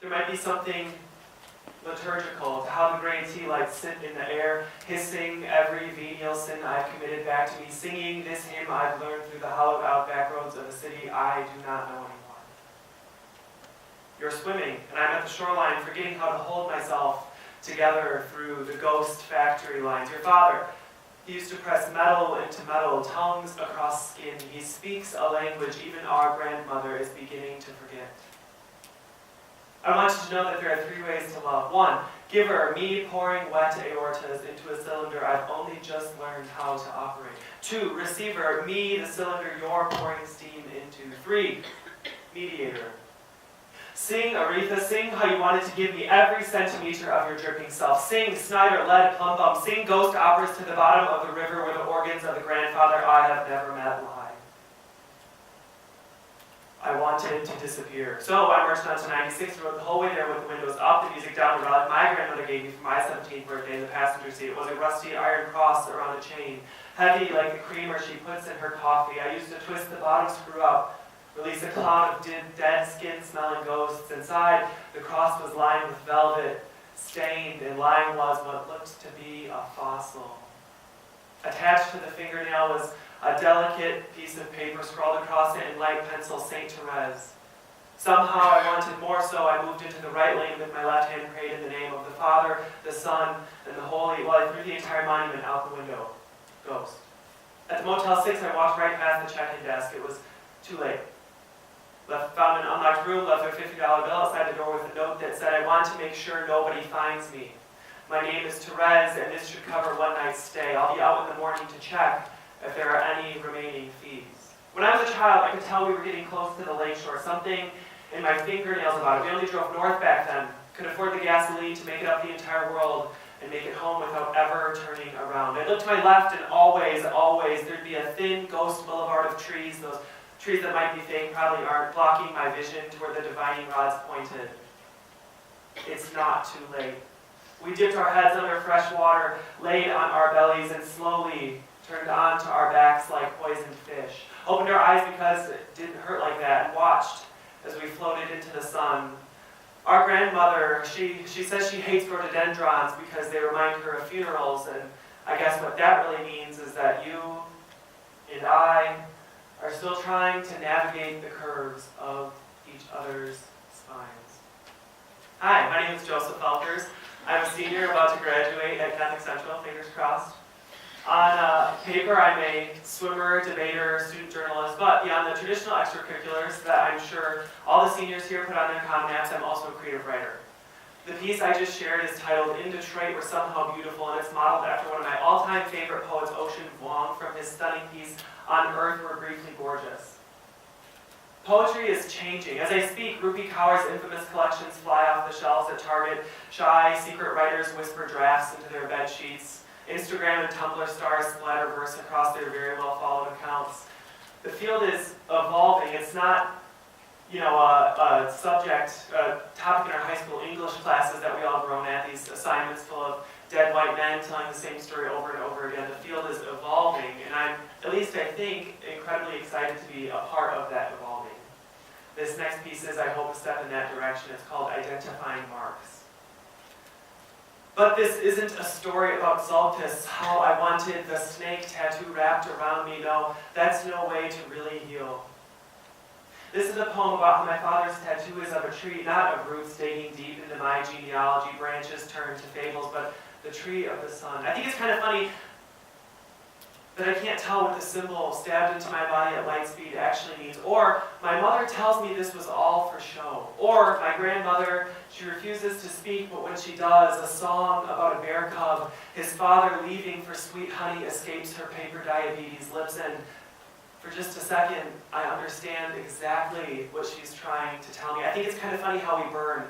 There might be something liturgical to how the gray tea lights sit in the air, hissing every venial sin I've committed back to me, singing this hymn I've learned through the hollowed out back roads of a city I do not know anymore. You're swimming, and I'm at the shoreline, forgetting how to hold myself together through the ghost factory lines. Your father, he used to press metal into metal, tongues across skin. He speaks a language even our grandmother is beginning to forget. I want you to know that there are 3 ways to love. 1, giver, me pouring wet aortas into a cylinder I've only just learned how to operate. 2, receiver, me, the cylinder you're pouring steam into. 3, mediator. Sing, Aretha, sing how you wanted to give me every centimeter of your dripping self. Sing, Snyder, Lead, Plum Bum. Sing ghost operas to the bottom of the river where the organs of the grandfather I have never met lie. I wanted to disappear. So I marched on to 96 and rode the whole way there with the windows up, the music down, the relic my grandmother gave me for my 17th birthday in the passenger seat. It was a rusty iron cross around a chain, heavy like the creamer she puts in her coffee. I used to twist the bottom screw up, release a cloud of dead skin-smelling ghosts. Inside, the cross was lined with velvet, stained, and lying was what looked to be a fossil. Attached to the fingernail was a delicate piece of paper scrawled across it in light pencil, Saint Therese. Somehow I wanted more, so I moved into the right lane with my left hand, prayed in the name of the Father, the Son, and the Holy, while I threw the entire monument out the window. Ghost. At the Motel 6, I walked right past the check-in desk. It was too late. Found an unlocked room, left a $50 bill outside the door with a note that said, I want to make sure nobody finds me. My name is Therese, and this should cover one night's stay. I'll be out in the morning to check if there are any remaining fees. When I was a child, I could tell we were getting close to the lakeshore. Something in my fingernails about it. We only drove north back then. Could afford the gasoline to make it up the entire world and make it home without ever turning around. I looked to my left, and always, there'd be a thin ghost boulevard of trees. Those trees that might be fake probably aren't, blocking my vision to where the divining rods pointed. It's not too late. We dipped our heads under fresh water, laid on our bellies, and slowly turned onto our backs like poisoned fish. Opened our eyes because it didn't hurt like that, and watched as we floated into the sun. Our grandmother, she says she hates rhododendrons because they remind her of funerals, and I guess what that really means is that you and I are still trying to navigate the curves of each other's spines. Hi, my name is Joseph Felkers. I'm a senior about to graduate at Catholic Central, fingers crossed. On paper, I'm a swimmer, debater, student journalist, but beyond the traditional extracurriculars that I'm sure all the seniors here put on their comm maps, I'm also a creative writer. The piece I just shared is titled In Detroit We're Somehow Beautiful, and it's modeled after one of my all-time favorite poets, Ocean Vuong, from his stunning piece, On Earth We're Briefly Gorgeous. Poetry is changing. As I speak, Rupi Kaur's infamous collections fly off the shelves at Target. Shy, secret writers whisper drafts into their bed sheets. Instagram and Tumblr stars splatter verse across their very well-followed accounts. The field is evolving. It's not, a topic in our high school English classes that we all grown at, these assignments full of dead white men telling the same story over and over again. The field is evolving, and I'm, at least I think, incredibly excited to be a part of that evolving. This next piece is, I hope, a step in that direction. It's called Identifying Marks. But this isn't a story about Zaltis, how I wanted the snake tattoo wrapped around me. No, that's no way to really heal. This is a poem about how my father's tattoo is of a tree, not of roots dating deep into my genealogy, branches turned to fables, but the tree of the sun. I think it's kind of funny that I can't tell what the symbol stabbed into my body at light speed actually means. Or my mother tells me this was all for show. Or my grandmother, she refuses to speak, but when she does, a song about a bear cub, his father leaving for sweet honey escapes her paper diabetes lips, and for just a second, I understand exactly what she's trying to tell me. I think it's kind of funny how we burn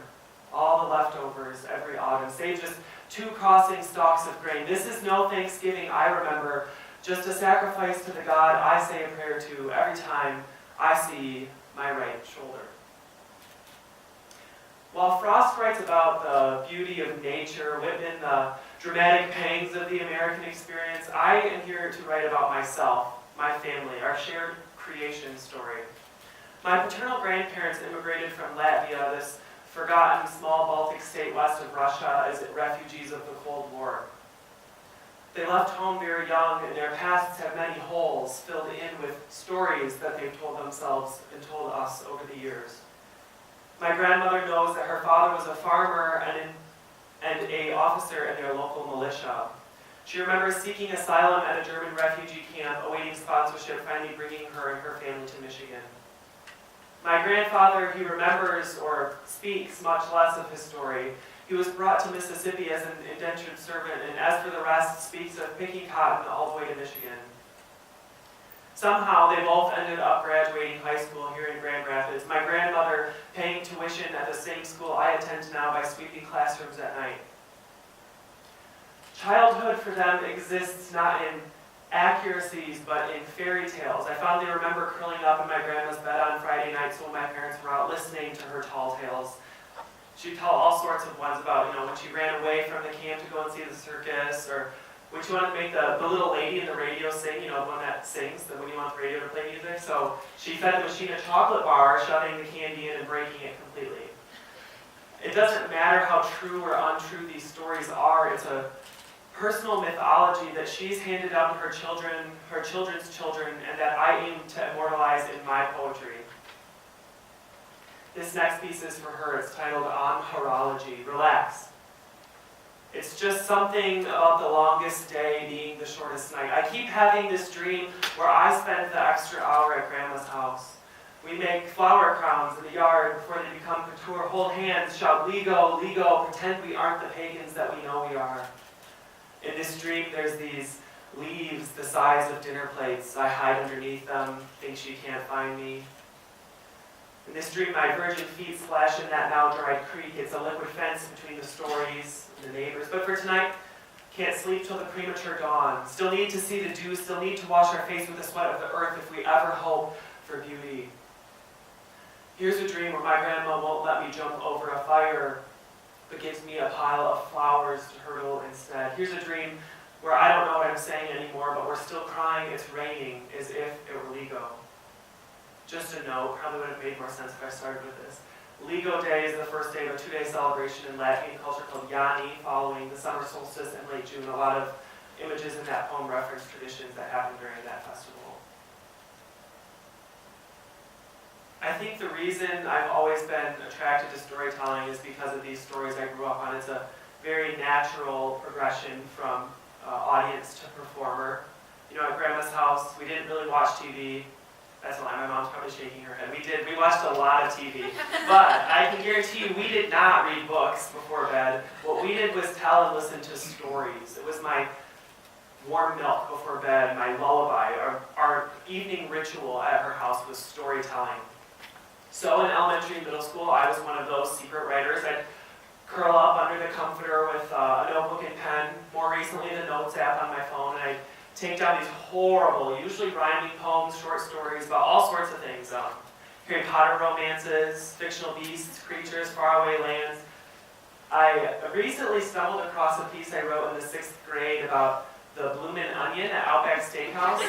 all the leftovers every autumn, save just 2 crossing stalks of grain. This is no Thanksgiving I remember, just a sacrifice to the God I say a prayer to every time I see my right shoulder. While Frost writes about the beauty of nature, Whitman the dramatic pangs of the American experience, I am here to write about myself, my family, our shared creation story. My paternal grandparents immigrated from Latvia, this forgotten small Baltic state west of Russia as refugees of the Cold War. They left home very young, and their pasts have many holes filled in with stories that they've told themselves and told us over the years. My grandmother knows that her father was a farmer and an officer in their local militia. She remembers seeking asylum at a German refugee camp, awaiting sponsorship, finally bringing her and her family to Michigan. My grandfather, he remembers or speaks much less of his story. He was brought to Mississippi as an indentured servant, and as for the rest, speaks of picking cotton all the way to Michigan. Somehow, they both ended up graduating high school here in Grand Rapids, my grandmother paying tuition at the same school I attend now by sweeping classrooms at night. Childhood for them exists not in accuracies, but in fairy tales. I fondly remember curling up in my grandma's bed on Friday nights when my parents were out listening to her tall tales. She'd tell all sorts of ones about, when she ran away from the camp to go and see the circus, or when she wanted to make the little lady in the radio sing, the one that sings, when you want the radio to play music. So she fed the machine a chocolate bar, shoving the candy in and breaking it completely. It doesn't matter how true or untrue these stories are, it's a personal mythology that she's handed down to her children, her children's children, and that I aim to immortalize in my poetry. This next piece is for her. It's titled On Horology. Relax. It's just something about the longest day being the shortest night. I keep having this dream where I spend the extra hour at Grandma's house. We make flower crowns in the yard before they become couture, hold hands, shout, "Lego, Lego," pretend we aren't the pagans that we know we are. In this dream, there's these leaves the size of dinner plates. I hide underneath them, think she can't find me. In this dream, my virgin feet splash in that now-dried creek. It's a liquid fence between the stories and the neighbors. But for tonight, can't sleep till the premature dawn. Still need to see the dew, still need to wash our face with the sweat of the earth if we ever hope for beauty. Here's a dream where my grandma won't let me jump over a fire, but gives me a pile of flowers to hurdle instead. Here's a dream where I don't know what I'm saying anymore, but we're still crying, it's raining, as if it were Lego. Just a note, probably would have made more sense if I started with this. Lego Day is the first day of a 2-day celebration in Latvian culture called Yani, following the summer solstice in late June. A lot of images in that poem reference traditions that happen during that festival. I think the reason I've always been attracted to storytelling is because of these stories I grew up on. It's a very natural progression from audience to performer. At Grandma's house, we didn't really watch TV. That's a lie, my mom's probably shaking her head. We watched a lot of TV. But I can guarantee you, we did not read books before bed. What we did was tell and listen to stories. It was my warm milk before bed, my lullaby. Our evening ritual at her house was storytelling. So in elementary and middle school, I was one of those secret writers. I'd curl up under the comforter with a notebook and pen, more recently the Notes app on my phone, and I'd take down these horrible, usually rhyming poems, short stories about all sorts of things. Harry Potter romances, fictional beasts, creatures, faraway lands. I recently stumbled across a piece I wrote in the 6th grade about the Bloomin' Onion at Outback Steakhouse.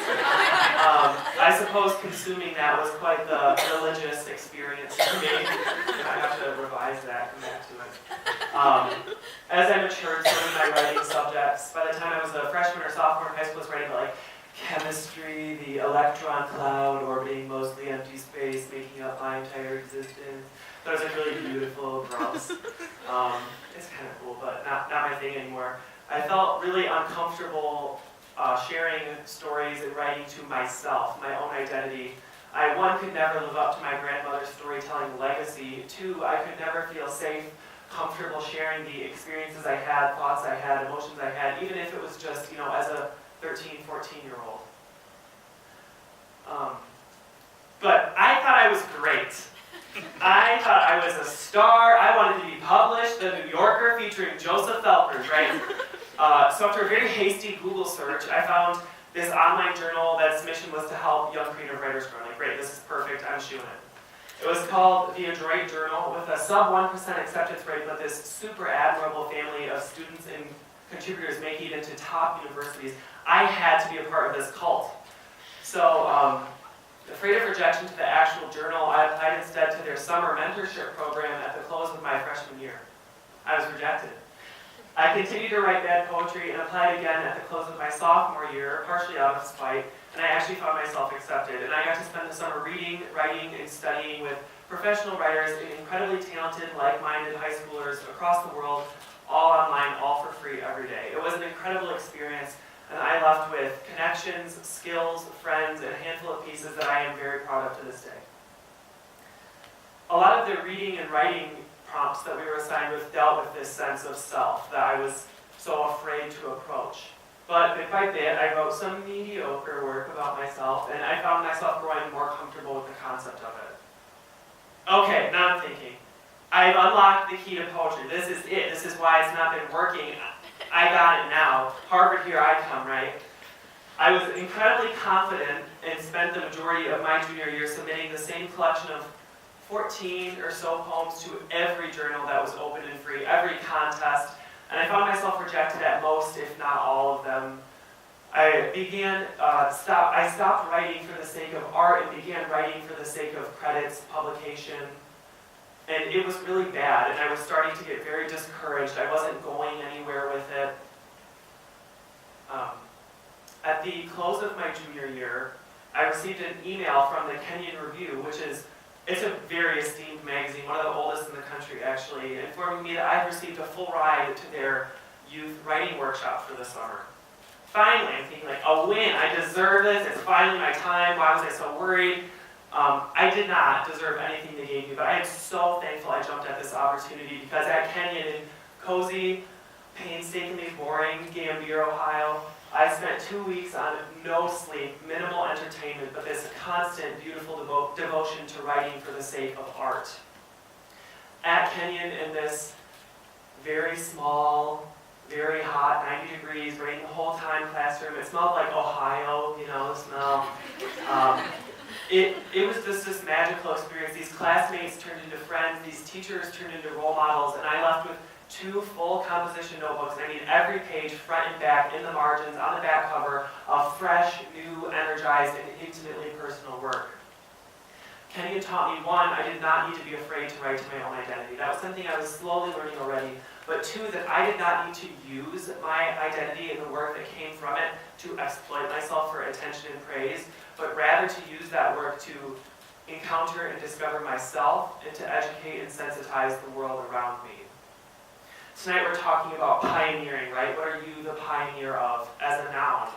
I suppose consuming that was quite the religious experience for me. I have to revise that, come back to it. As I matured, so did my writing subjects. By the time I was a freshman or sophomore in high school, I was writing about chemistry, the electron cloud orbiting mostly empty space, making up my entire existence. That was really beautiful, gross. It's kind of cool, but not my thing anymore. I felt really uncomfortable sharing stories and writing to myself, my own identity. One, could never live up to my grandmother's storytelling legacy. 2, I could never feel safe, comfortable sharing the experiences I had, thoughts I had, emotions I had, even if it was just, as a 13, 14-year-old. But I thought I was great. I thought I was a star. I wanted to be published, The New Yorker, featuring Joseph Felkers, right? So after a very hasty Google search, I found this online journal that's mission was to help young creative writers grow. Great, this is perfect, I'm shooing it. It was called The Adroit Journal, with a sub 1% acceptance rate, but this super admirable family of students and contributors making it into top universities. I had to be a part of this cult. So Afraid of rejection to the actual journal, I applied instead to their summer mentorship program at the close of my freshman year. I was rejected. I continued to write bad poetry and applied again at the close of my sophomore year, partially out of spite, and I actually found myself accepted. And I got to spend the summer reading, writing, and studying with professional writers and incredibly talented, like-minded high schoolers across the world, all online, all for free every day. It was an incredible experience, and I left with connections, skills, friends, and a handful of pieces that I am very proud of to this day. A lot of the reading and writing prompts that we were assigned with dealt with this sense of self that I was so afraid to approach. But bit by bit, I wrote some mediocre work about myself, and I found myself growing more comfortable with the concept of it. Okay, now I'm thinking, I've unlocked the key to poetry. This is it. This is why it's not been working. I got it now. Harvard, here I come, right? I was incredibly confident and spent the majority of my junior year submitting the same collection of 14 or so poems to every journal that was open and free, every contest, and I found myself rejected at most, if not all of them. I stopped writing for the sake of art and began writing for the sake of credits, publication, and it was really bad, and I was starting to get very discouraged. I wasn't going anywhere with it. At the close of my junior year, I received an email from the Kenyon Review, it's a very esteemed magazine, one of the oldest in the country actually, informing me that I had received a full ride to their youth writing workshop for the summer. Finally, I'm thinking like, a win, I deserve this, it's finally my time, why was I so worried? I did not deserve anything they gave me, but I am so thankful I jumped at this opportunity because at Kenyon in cozy, painstakingly boring Gambier, Ohio, I spent 2 weeks on no sleep, minimal entertainment, but this constant, beautiful devotion to writing for the sake of art. At Kenyon, in this very small, very hot, 90 degrees, raining the whole time classroom, it smelled like Ohio, the smell. It was just this magical experience. These classmates turned into friends, these teachers turned into role models, and I left with 2 full composition notebooks, and I mean every page, front and back, in the margins, on the back cover, of fresh, new, energized, and intimately personal work. Kenyon taught me, 1, I did not need to be afraid to write to my own identity. That was something I was slowly learning already. But 2, that I did not need to use my identity and the work that came from it to exploit myself for attention and praise, but rather to use that work to encounter and discover myself and to educate and sensitize the world around me. Tonight we're talking about pioneering, right? What are you the pioneer of as a noun?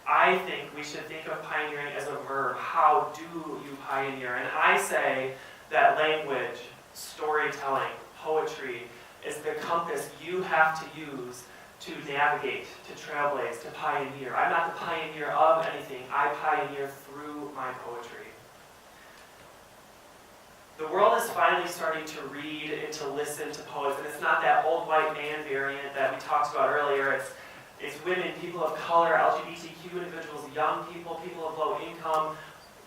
I think we should think of pioneering as a verb. How do you pioneer? And I say that language, storytelling, poetry is the compass you have to use to navigate, to trailblaze, to pioneer. I'm not the pioneer of anything. I pioneer through my poetry. The world is finally starting to read and to listen to poets, and it's not that old white man variant that we talked about earlier. It's women, people of color, LGBTQ individuals, young people, people of low income,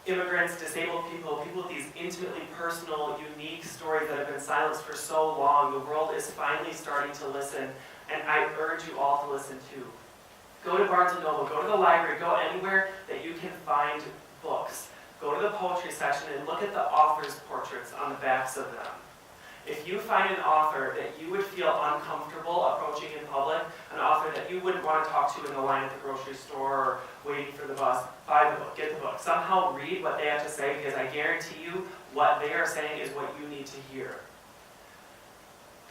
immigrants, disabled people, people with these intimately personal, unique stories that have been silenced for so long. The world is finally starting to listen, and I urge you all to listen too. Go to Barnes & Noble, go to the library, go anywhere that you can find books. Go to the poetry section and look at the authors' portraits on the backs of them. If you find an author that you would feel uncomfortable approaching in public, an author that you wouldn't want to talk to in the line at the grocery store or waiting for the bus, buy the book, get the book. Somehow read what they have to say, because I guarantee you what they are saying is what you need to hear.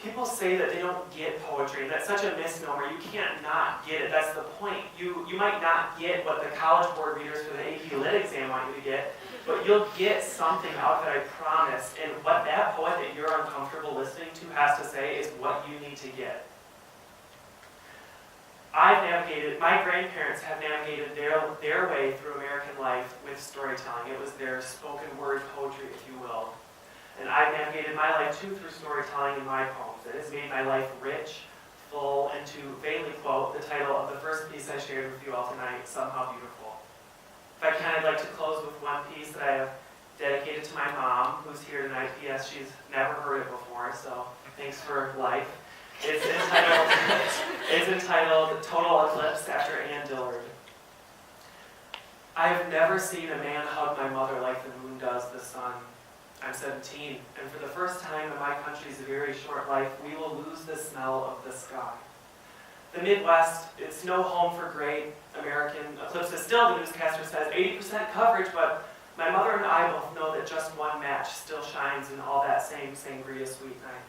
People say that they don't get poetry, and that's such a misnomer. You can't not get it. That's the point. You might not get what the College Board readers for the AP Lit exam want you to get, but you'll get something out of it, I promise. And what that poet that you're uncomfortable listening to has to say is what you need to get. My grandparents have navigated their way through American life with storytelling. It was their spoken word poetry, if you will. And I've navigated my life too through storytelling in my poems. It has made my life rich, full, and to vainly quote the title of the first piece I shared with you all tonight, somehow beautiful. If I can, I'd like to close with one piece that I have dedicated to my mom, who's here tonight. P.S. She's never heard it before, so thanks for life. It's entitled Total Eclipse, after Ann Dillard. I have never seen a man hug my mother like the moon does the sun. I'm 17, and for the first time in my country's very short life, we will lose the smell of the sky. The Midwest, it's no home for great American eclipses. Still, the newscaster says 80% coverage, but my mother and I both know that just one match still shines in all that same sangria sweet night.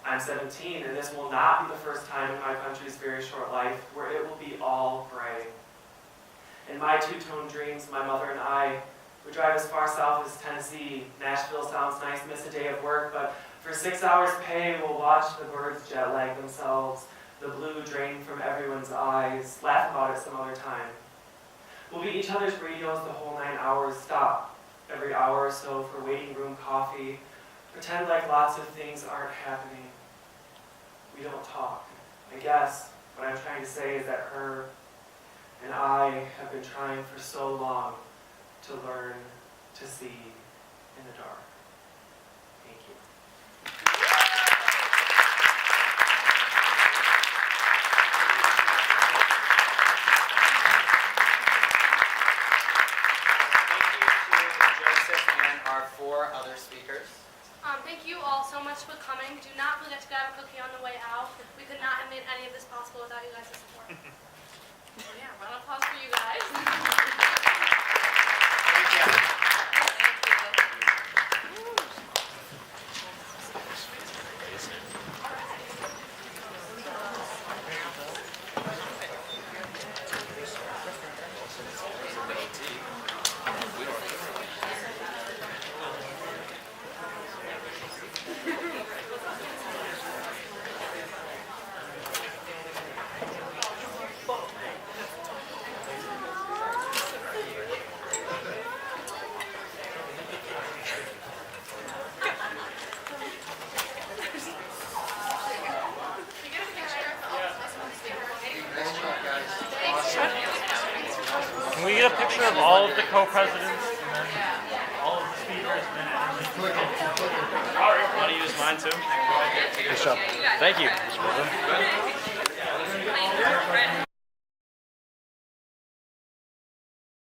I'm 17, and this will not be the first time in my country's very short life where it will be all gray. In my two-tone dreams, my mother and I would drive as far south as Tennessee. Nashville sounds nice, miss a day of work, but for 6 hours pay, we'll watch the birds jet lag themselves, the blue drain from everyone's eyes, laugh about it some other time. We'll be each other's radios the whole 9 hours, stop every hour or so for waiting room coffee, pretend like lots of things aren't happening. We don't talk. I guess what I'm trying to say is that her and I have been trying for so long to learn to see in the dark. Thank you. Four other speakers. Thank you all so much for coming. Do not forget to grab a cookie on the way out. We could not have made any of this possible without you guys' support. Yeah, round of applause for you guys. Thank you. Can we get a picture of all of the co-presidents and then all of the speakers? Want to use mine too? Thank you.